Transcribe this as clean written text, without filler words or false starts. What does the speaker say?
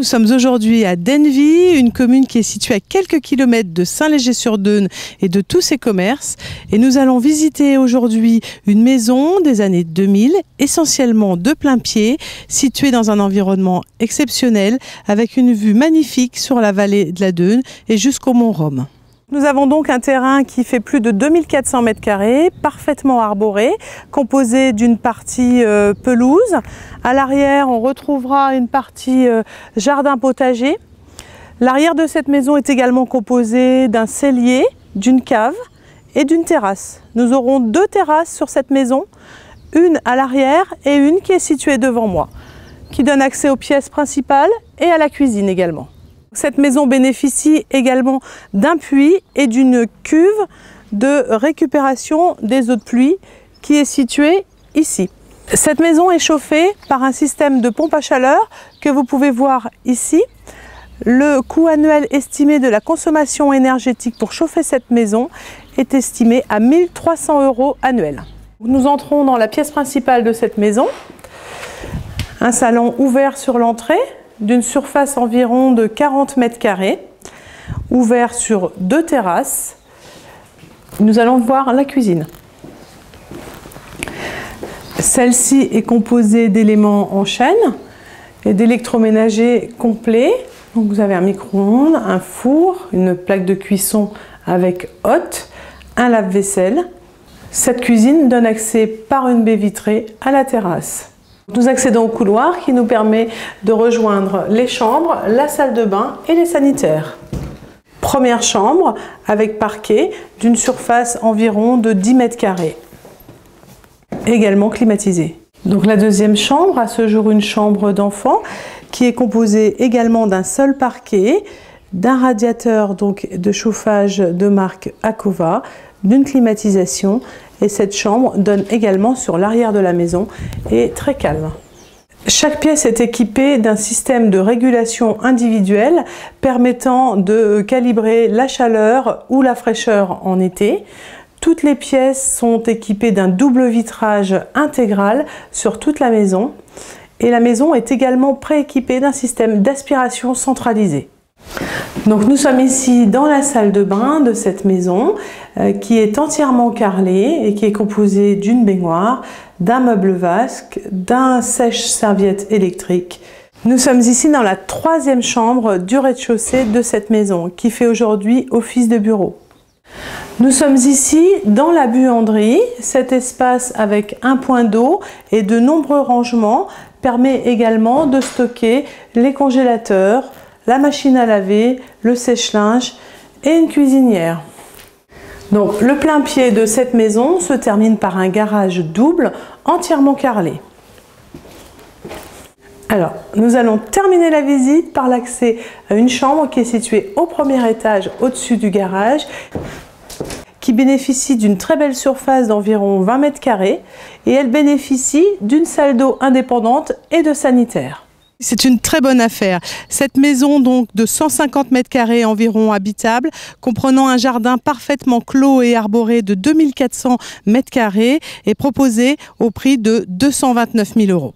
Nous sommes aujourd'hui à Denvy, une commune qui est située à quelques kilomètres de Saint-Léger-sur-Deûne et de tous ses commerces. Et nous allons visiter aujourd'hui une maison des années 2000, essentiellement de plain-pied, située dans un environnement exceptionnel, avec une vue magnifique sur la vallée de la Deûne et jusqu'au mont Rome. Nous avons donc un terrain qui fait plus de 2400 m², parfaitement arboré, composé d'une partie pelouse. À l'arrière, on retrouvera une partie jardin potager. L'arrière de cette maison est également composé d'un cellier, d'une cave et d'une terrasse. Nous aurons deux terrasses sur cette maison, une à l'arrière et une qui est située devant moi, qui donne accès aux pièces principales et à la cuisine également. Cette maison bénéficie également d'un puits et d'une cuve de récupération des eaux de pluie qui est située ici. Cette maison est chauffée par un système de pompe à chaleur que vous pouvez voir ici. Le coût annuel estimé de la consommation énergétique pour chauffer cette maison est estimé à 1 300 € annuels. Nous entrons dans la pièce principale de cette maison. Un salon ouvert sur l'entrée, d'une surface environ de 40 m², ouvert sur deux terrasses. Nous allons voir la cuisine. Celle-ci est composée d'éléments en chaîne et d'électroménager complets. Donc vous avez un micro-ondes, un four, une plaque de cuisson avec hotte, un lave-vaisselle. Cette cuisine donne accès par une baie vitrée à la terrasse. Nous accédons au couloir qui nous permet de rejoindre les chambres, la salle de bain et les sanitaires. Première chambre avec parquet d'une surface environ de 10 m², également climatisée. Donc la deuxième chambre, à ce jour une chambre d'enfant qui est composée également d'un seul parquet, d'un radiateur donc de chauffage de marque Acova, d'une climatisation. Et cette chambre donne également sur l'arrière de la maison et est très calme. Chaque pièce est équipée d'un système de régulation individuelle permettant de calibrer la chaleur ou la fraîcheur en été. Toutes les pièces sont équipées d'un double vitrage intégral sur toute la maison. Et la maison est également prééquipée d'un système d'aspiration centralisé. Donc nous sommes ici dans la salle de bain de cette maison qui est entièrement carrelée et qui est composée d'une baignoire, d'un meuble vasque, d'un sèche-serviette électrique. Nous sommes ici dans la troisième chambre du rez-de-chaussée de cette maison qui fait aujourd'hui office de bureau. Nous sommes ici dans la buanderie. Cet espace avec un point d'eau et de nombreux rangements permet également de stocker les congélateurs, la machine à laver, le sèche-linge et une cuisinière. Donc le plein pied de cette maison se termine par un garage double entièrement carrelé. Alors nous allons terminer la visite par l'accès à une chambre qui est située au premier étage au-dessus du garage, qui bénéficie d'une très belle surface d'environ 20 m² et elle bénéficie d'une salle d'eau indépendante et de sanitaire. C'est une très bonne affaire. Cette maison donc de 150 m² environ habitable, comprenant un jardin parfaitement clos et arboré de 2400 m², est proposée au prix de 229 000 €.